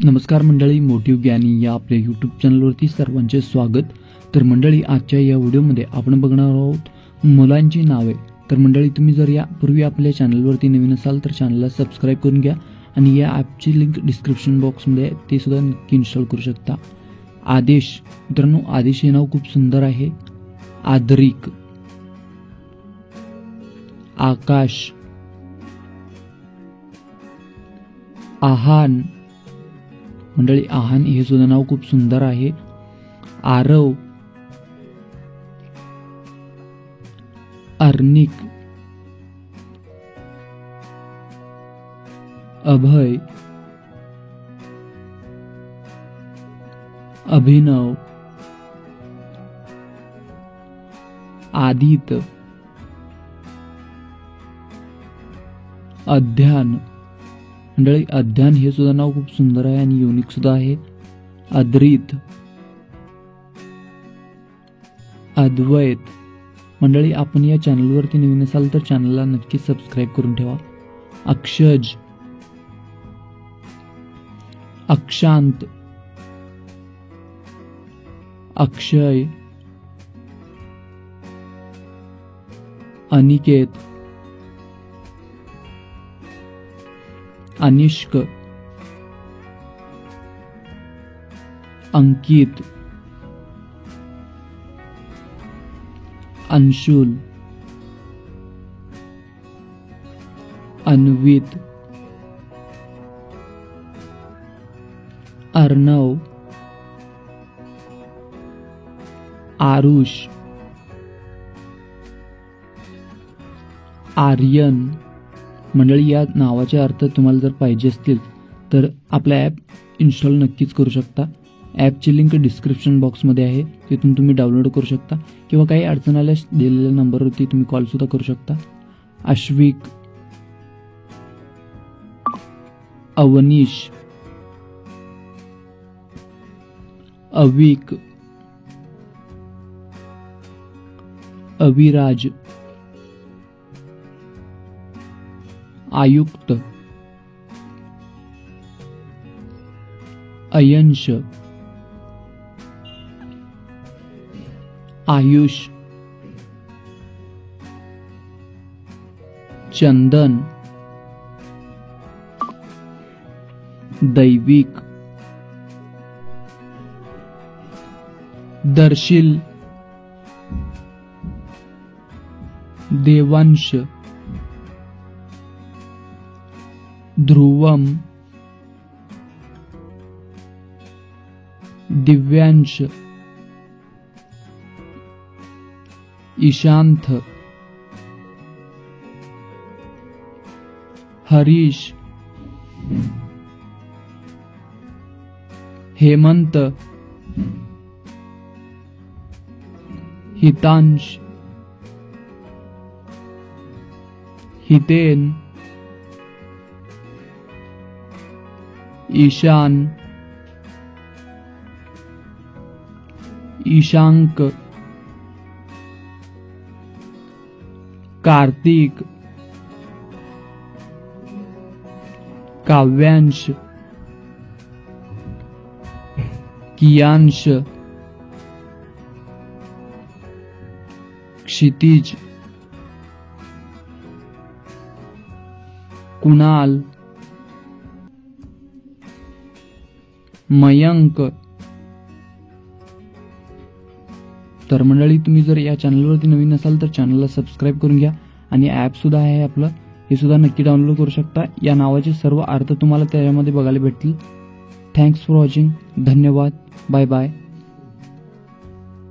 नमस्कार मंडळी, मोटिव्ह ज्ञानी या आपल्या यूट्यूब चॅनलवरती सर्वांचे स्वागत। तर मंडळी, आजच्या या व्हिडिओमध्ये आपण बघणार आहोत मुलांची नावे। तर मंडळी, तुम्ही जर यापूर्वी आपल्या चॅनलवरती नवीन असाल तर चॅनलला सबस्क्राईब करून घ्या आणि या ॲपची लिंक डिस्क्रिप्शन बॉक्समध्ये आहे, ते सुद्धा नक्की इन्स्टॉल करू शकता। आदेश, मित्रांनो, आदेश हे नाव खूप सुंदर आहे। आदरिक, आकाश, आहान, मंडळी आहान हे सुद्धा नाव खूप सुंदर आहे। आरव, अर्निक, अभय, अभिनव, आदित, अध्यान, मंडळी अध्यान हे सुद्धा नाव खूप सुंदर आहे आणि युनिक सुद्धा आहे। अद्रित, अद्वैत, मंडळी आपण या चॅनलवरती नवीन असाल तर चॅनलला नक्की सबस्क्राईब करून ठेवा। अक्षज, अक्षांत, अक्षय, अनिकेत, अनिष्क, अंकित, अंशुल, अन्वित, अर्णव, आरुष, आर्यन। मंडळी या नावाचे अर्थ तुम्हाला जर पाहिजे असतील तर आपला ॲप इन्स्टॉल नक्कीच करू शकता। ॲपची लिंक डिस्क्रिप्शन बॉक्समध्ये आहे, तिथून तुम्ही डाउनलोड करू शकता किंवा काही अडचण आल्यास दिलेल्या नंबरवरती तुम्ही कॉल सुद्धा करू शकता। अश्विक, अवनीश, अविक, अविराज, आयुक्त, अयंश, आयुष, चंदन, दैविक, दर्शिल, देवांश, ध्रुवम, दिव्यांश, ईशांत, हरीश, हेमंत, हितांश, हितेन, ईशान, ईशांक, कार्तिक, काव्यांश, कियांश, क्षितिज, कुणाल, मयंक। तर मंडळी, तुम्ही जर या चॅनलवरती नवीन असाल तर चॅनलला सबस्क्राईब करून घ्या आणि ॲप सुद्धा आहे आपलं, हे सुद्धा नक्की डाउनलोड करू शकता। या नावाचे सर्व अर्थ तुम्हाला त्यामध्ये बघायला भेटतील। थँक्स फॉर वॉचिंग, धन्यवाद, बाय बाय।